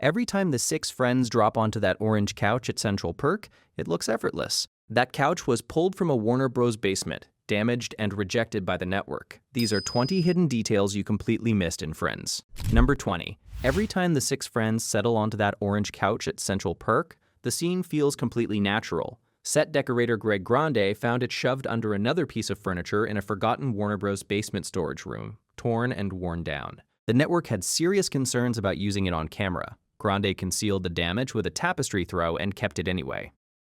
Every time the six friends drop onto that orange couch at Central Perk, it looks effortless. That couch was pulled from a Warner Bros. Basement, damaged and rejected by the network. These are 20 hidden details you completely missed in Friends. Number 20. Every time the six friends settle onto that orange couch at Central Perk, the scene feels completely natural. Set decorator Greg Grande found it shoved under another piece of furniture in a forgotten Warner Bros. Basement storage room, torn and worn down. The network had serious concerns about using it on camera. Grande concealed the damage with a tapestry throw and kept it anyway.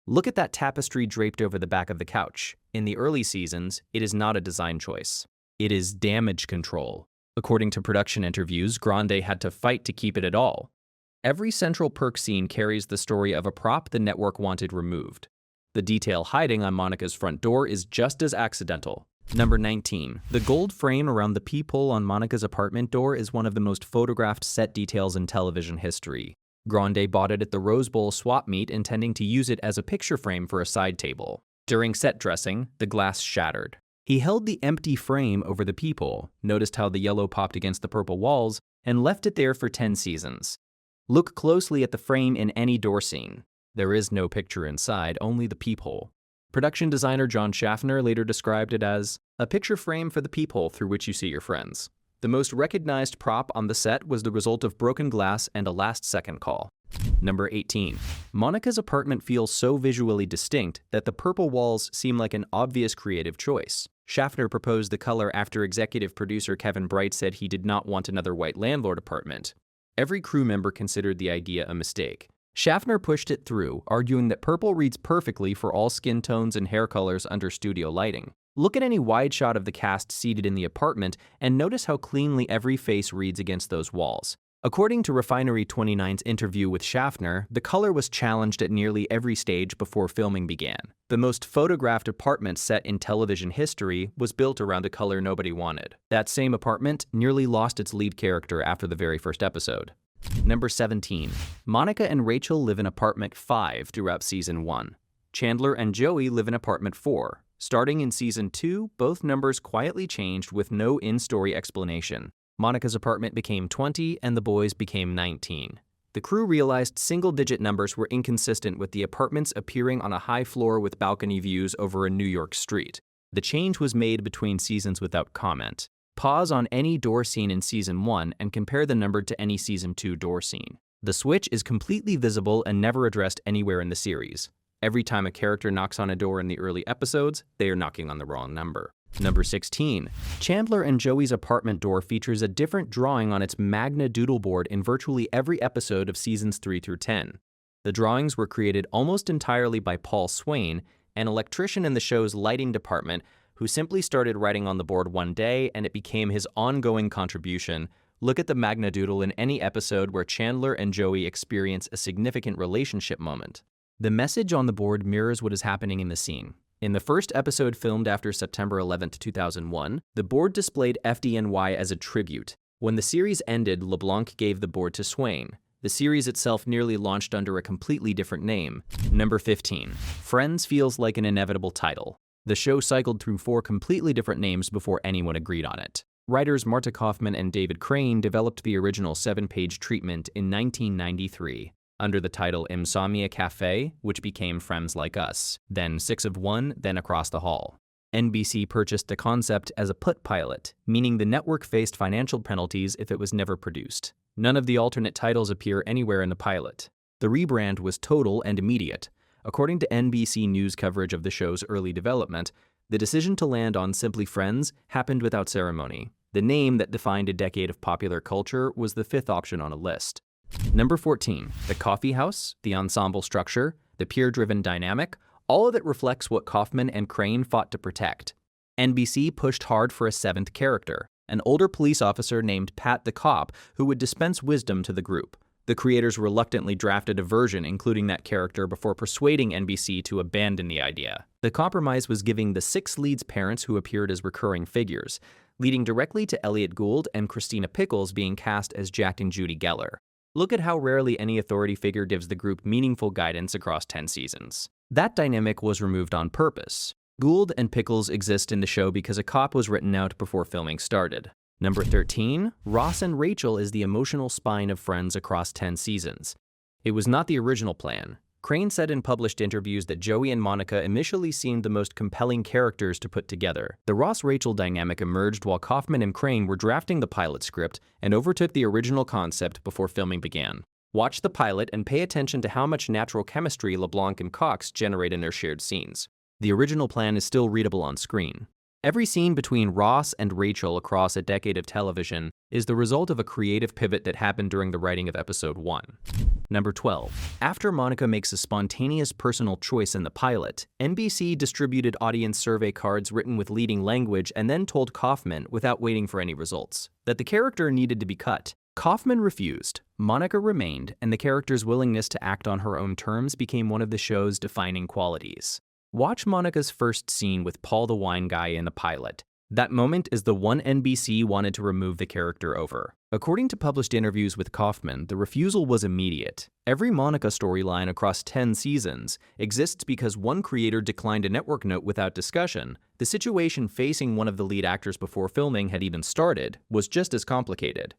Look at that tapestry draped over the back of the couch. In the early seasons, it is not a design choice. It is damage control. According to production interviews, Grande had to fight to keep it at all. Every Central Perk scene carries the story of a prop the network wanted removed. The detail hiding on Monica's front door is just as accidental. Number 19. The gold frame around the peephole on Monica's apartment door is one of the most photographed set details in television history. Grande bought it at the Rose Bowl swap meet, intending to use it as a picture frame for a side table. During set dressing, the glass shattered. He held the empty frame over the peephole, noticed how the yellow popped against the purple walls, and left it there for 10 seasons. Look closely at the frame in any door scene. There is no picture inside, only the peephole. Production designer John Shaffner later described it as a picture frame for the peephole through which you see your friends. The most recognized prop on the set was the result of broken glass and a last-second call. Number 18. Monica's apartment feels so visually distinct that the purple walls seem like an obvious creative choice. Shaffner proposed the color after executive producer Kevin Bright said he did not want another white landlord apartment. Every crew member considered the idea a mistake. Shaffner pushed it through, arguing that purple reads perfectly for all skin tones and hair colors under studio lighting. Look at any wide shot of the cast seated in the apartment and notice how cleanly every face reads against those walls. According to Refinery 29's interview with Shaffner, the color was challenged at nearly every stage before filming began. The most photographed apartment set in television history was built around a color nobody wanted. That same apartment nearly lost its lead character after the very first episode. Number 17. Monica and Rachel live in apartment 5 throughout season 1. Chandler and Joey live in apartment 4. Starting in season 2, both numbers quietly changed with no in-story explanation. Monica's apartment became 20 and the boys became 19. The crew realized single-digit numbers were inconsistent with the apartments appearing on a high floor with balcony views over a New York street. The change was made between seasons without comment. Pause on any door scene in season 1 and compare the number to any season 2 door scene. The switch is completely visible and never addressed anywhere in the series. Every time a character knocks on a door in the early episodes, they are knocking on the wrong number. Number 16. Chandler and Joey's apartment door features a different drawing on its Magna doodleboard in virtually every episode of seasons 3 through 10. The drawings were created almost entirely by Paul Swain, an electrician in the show's lighting department, who simply started writing on the board one day and it became his ongoing contribution. Look at the Magna Doodle in any episode where Chandler and Joey experience a significant relationship moment. The message on the board mirrors what is happening in the scene. In the first episode filmed after September 11, 2001, the board displayed FDNY as a tribute. When the series ended, LeBlanc gave the board to Swain. The series itself nearly launched under a completely different name. Number 15. Friends feels like an inevitable title. The show cycled through 4 completely different names before anyone agreed on it. Writers Marta Kauffman and David Crane developed the original 7-page treatment in 1993 under the title Insomnia Cafe, which became Friends Like Us, then 6 of 1, then Across the Hall. NBC purchased the concept as a put pilot, meaning the network faced financial penalties if it was never produced. None of the alternate titles appear anywhere in the pilot. The rebrand was total and immediate. According to NBC News coverage of the show's early development, the decision to land on simply Friends happened without ceremony. The name that defined a decade of popular culture was the 5th option on a list. Number 14. The coffee house, the ensemble structure, the peer-driven dynamic, all of it reflects what Kauffman and Crane fought to protect. NBC pushed hard for a 7th character, an older police officer named Pat the Cop who would dispense wisdom to the group. The creators reluctantly drafted a version including that character before persuading NBC to abandon the idea. The compromise was giving the 6 leads parents who appeared as recurring figures, leading directly to Elliot Gould and Christina Pickles being cast as Jack and Judy Geller. Look at how rarely any authority figure gives the group meaningful guidance across 10 seasons. That dynamic was removed on purpose. Gould and Pickles exist in the show because a cop was written out before filming started. Number 13, Ross and Rachel is the emotional spine of Friends across 10 seasons. It was not the original plan. Crane said in published interviews that Joey and Monica initially seemed the most compelling characters to put together. The Ross-Rachel dynamic emerged while Kauffman and Crane were drafting the pilot script and overtook the original concept before filming began. Watch the pilot and pay attention to how much natural chemistry LeBlanc and Cox generate in their shared scenes. The original plan is still readable on screen. Every scene between Ross and Rachel across a decade of television is the result of a creative pivot that happened during the writing of episode 1. Number 12. After Monica makes a spontaneous personal choice in the pilot, NBC distributed audience survey cards written with leading language and then told Kauffman, without waiting for any results, that the character needed to be cut. Kauffman refused, Monica remained, and the character's willingness to act on her own terms became one of the show's defining qualities. Watch Monica's first scene with Paul the wine guy in the pilot. That moment is the one NBC wanted to remove the character over. According to published interviews with Kauffman, the refusal was immediate. Every Monica storyline across 10 seasons exists because one creator declined a network note without discussion. The situation facing one of the lead actors before filming had even started was just as complicated.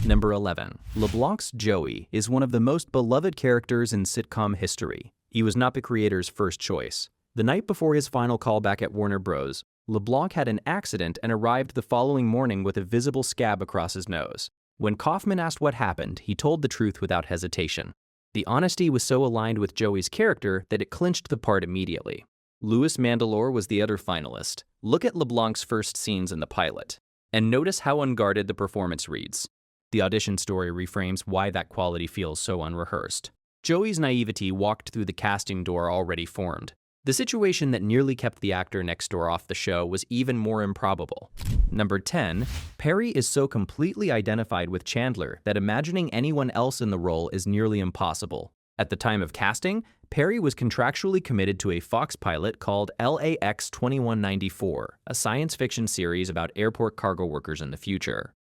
Number 11. LeBlanc's Joey is one of the most beloved characters in sitcom history. He was not the creator's first choice. The night before his final callback at Warner Bros., LeBlanc had an accident and arrived the following morning with a visible scab across his nose. When Kauffman asked what happened, he told the truth without hesitation. The honesty was so aligned with Joey's character that it clinched the part immediately. Louis Mandylor was the other finalist. Look at LeBlanc's first scenes in the pilot, and notice how unguarded the performance reads. The audition story reframes why that quality feels so unrehearsed. Joey's naivety walked through the casting door already formed. The situation that nearly kept the actor next door off the show was even more improbable. Number 10. Perry is so completely identified with Chandler that imagining anyone else in the role is nearly impossible. At the time of casting, Perry was contractually committed to a Fox pilot called LAX 2194, a science fiction series about airport cargo workers in the future.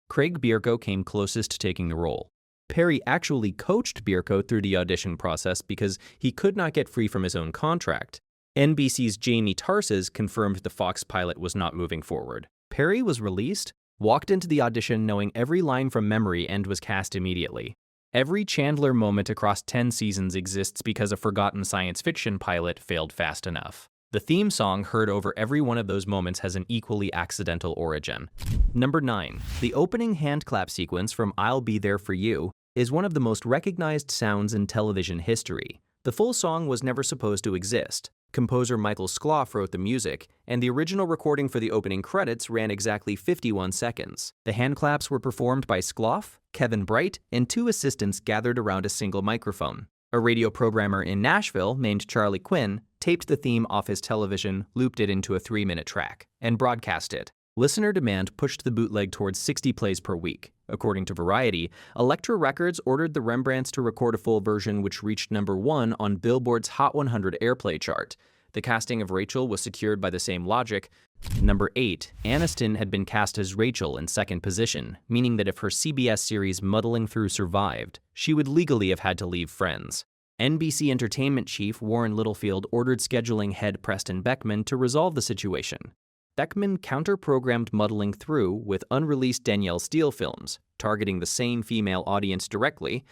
Craig Bierko came closest to taking the role. Perry actually coached Bierko through the audition process because he could not get free from his own contract. NBC's Jamie Tarses confirmed the Fox pilot was not moving forward. Perry was released, walked into the audition knowing every line from memory, and was cast immediately. Every Chandler moment across 10 seasons exists because a forgotten science fiction pilot failed fast enough. The theme song heard over every one of those moments has an equally accidental origin. Number 9. The opening hand clap sequence from I'll Be There For You is one of the most recognized sounds in television history. The full song was never supposed to exist. Composer Michael Skloff wrote the music, and the original recording for the opening credits ran exactly 51 seconds. The hand claps were performed by Skloff, Kevin Bright, and 2 assistants gathered around a single microphone. A radio programmer in Nashville named Charlie Quinn taped the theme off his television, looped it into a 3-minute track, and broadcast it. Listener demand pushed the bootleg towards 60 plays per week. According to Variety, Elektra Records ordered the Rembrandts to record a full version which reached number 1 on Billboard's Hot 100 airplay chart. The casting of Rachel was secured by the same logic. Number 8. Aniston had been cast as Rachel in second position, meaning that if her CBS series Muddling Through survived, she would legally have had to leave Friends. NBC Entertainment chief Warren Littlefield ordered scheduling head Preston Beckman to resolve the situation. Beckman counter-programmed Muddling Through with unreleased Danielle Steele films, targeting the same female audience directly.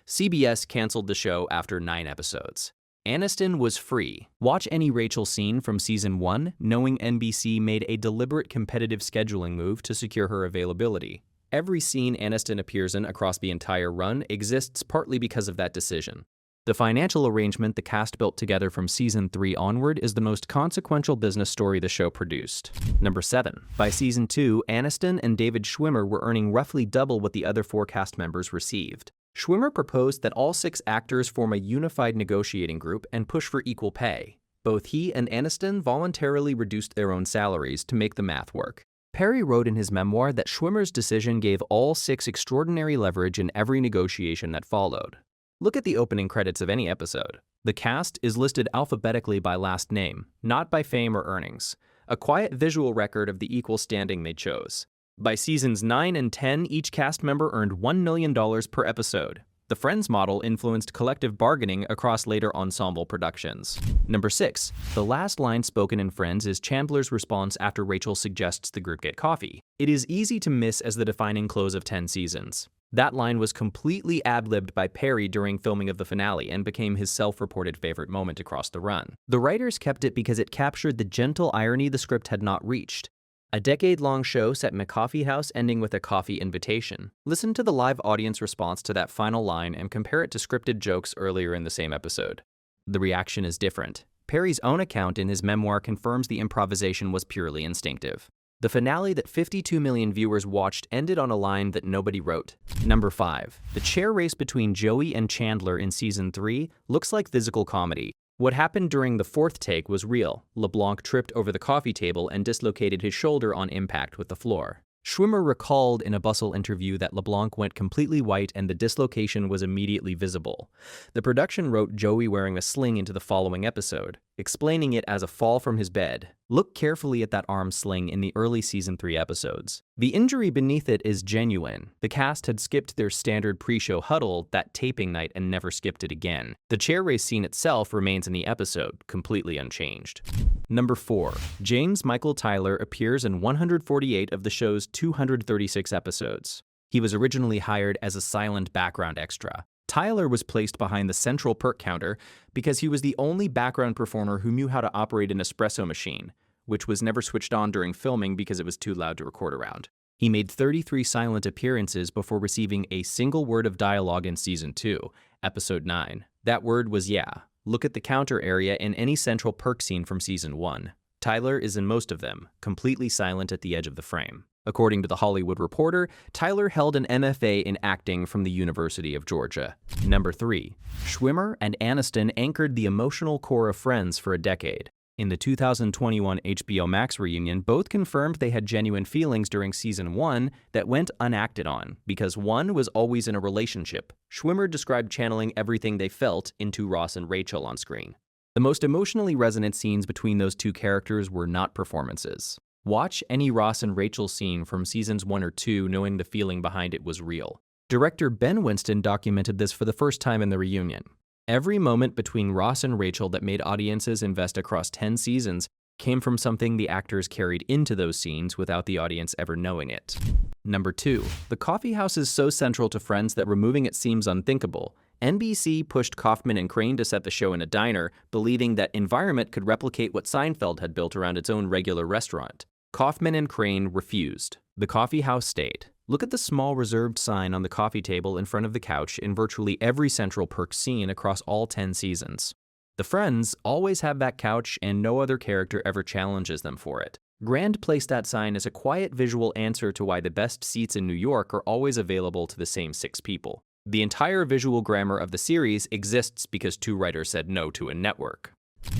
CBS canceled the show after 9 episodes. Aniston was free. Watch any Rachel scene from season 1, knowing NBC made a deliberate competitive scheduling move to secure her availability. Every scene Aniston appears in across the entire run exists partly because of that decision. The financial arrangement the cast built together from season 3 onward is the most consequential business story the show produced. Number 7. By season 2, Aniston and David Schwimmer were earning roughly double what the other 4 cast members received. Schwimmer proposed that all 6 actors form a unified negotiating group and push for equal pay. Both he and Aniston voluntarily reduced their own salaries to make the math work. Perry wrote in his memoir that Schwimmer's decision gave all 6 extraordinary leverage in every negotiation that followed. Look at the opening credits of any episode. The cast is listed alphabetically by last name, not by fame or earnings, a quiet visual record of the equal standing they chose. By seasons 9 and 10, each cast member earned $1 million per episode. The Friends model influenced collective bargaining across later ensemble productions. Number 6. The last line spoken in Friends is Chandler's response after Rachel suggests the group get coffee. It is easy to miss as the defining close of 10 seasons. That line was completely ad-libbed by Perry during filming of the finale and became his self-reported favorite moment across the run. The writers kept it because it captured the gentle irony the script had not reached. A decade-long show set in a coffee house ending with a coffee invitation. Listen to the live audience response to that final line and compare it to scripted jokes earlier in the same episode. The reaction is different. Perry's own account in his memoir confirms the improvisation was purely instinctive. The finale that 52 million viewers watched ended on a line that nobody wrote. Number 5. The chair race between Joey and Chandler in Season 3 looks like physical comedy. What happened during the 4th take was real. LeBlanc tripped over the coffee table and dislocated his shoulder on impact with the floor. Schwimmer recalled in a Bustle interview that LeBlanc went completely white and the dislocation was immediately visible. The production wrote Joey wearing a sling into the following episode, explaining it as a fall from his bed. Look carefully at that arm sling in the early Season 3 episodes. The injury beneath it is genuine. The cast had skipped their standard pre-show huddle that taping night and never skipped it again. The chair race scene itself remains in the episode, completely unchanged. Number 4. James Michael Tyler appears in 148 of the show's 236 episodes. He was originally hired as a silent background extra. Tyler was placed behind the Central Perk counter because he was the only background performer who knew how to operate an espresso machine, which was never switched on during filming because it was too loud to record around. He made 33 silent appearances before receiving a single word of dialogue in Season 2, Episode 9. That word was yeah. Look at the counter area in any Central Perk scene from Season 1. Tyler is in most of them, completely silent at the edge of the frame. According to The Hollywood Reporter, Tyler held an MFA in acting from the University of Georgia. Number 3. Schwimmer and Aniston anchored the emotional core of Friends for a decade. In the 2021 HBO Max reunion, both confirmed they had genuine feelings during Season 1 that went unacted on, because one was always in a relationship. Schwimmer described channeling everything they felt into Ross and Rachel on screen. The most emotionally resonant scenes between those two characters were not performances. Watch any Ross and Rachel scene from Seasons 1 or 2 knowing the feeling behind it was real. Director Ben Winston documented this for the first time in the reunion. Every moment between Ross and Rachel that made audiences invest across 10 seasons came from something the actors carried into those scenes without the audience ever knowing it. Number 2. The coffee house is so central to Friends that removing it seems unthinkable. NBC pushed Kauffman and Crane to set the show in a diner, believing that environment could replicate what Seinfeld had built around its own regular restaurant. Kauffman and Crane refused. The coffee house stayed. Look at the small reserved sign on the coffee table in front of the couch in virtually every Central Perk scene across all 10 seasons. The Friends always have that couch and no other character ever challenges them for it. Grande placed that sign as a quiet visual answer to why the best seats in New York are always available to the same 6 people. The entire visual grammar of the series exists because 2 writers said no to a network.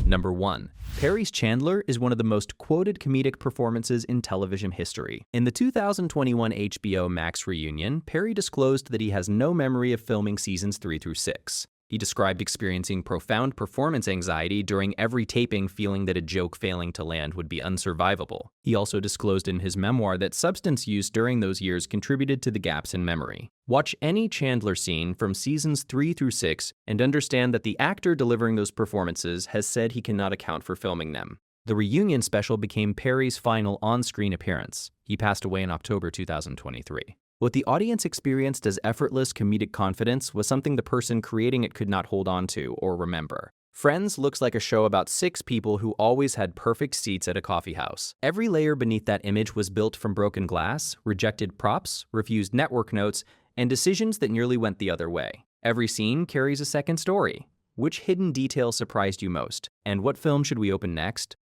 Number 1. Perry's Chandler is one of the most quoted comedic performances in television history. In the 2021 HBO Max reunion, Perry disclosed that he has no memory of filming seasons 3 through 6. He described experiencing profound performance anxiety during every taping, feeling that a joke failing to land would be unsurvivable. He also disclosed in his memoir that substance use during those years contributed to the gaps in memory. Watch any Chandler scene from seasons 3 through 6 and understand that the actor delivering those performances has said he cannot account for filming them. The reunion special became Perry's final on-screen appearance. He passed away in October 2023. What the audience experienced as effortless comedic confidence was something the person creating it could not hold on to or remember. Friends looks like a show about 6 people who always had perfect seats at a coffee house. Every layer beneath that image was built from broken glass, rejected props, refused network notes, and decisions that nearly went the other way. Every scene carries a second story. Which hidden detail surprised you most? And what film should we open next?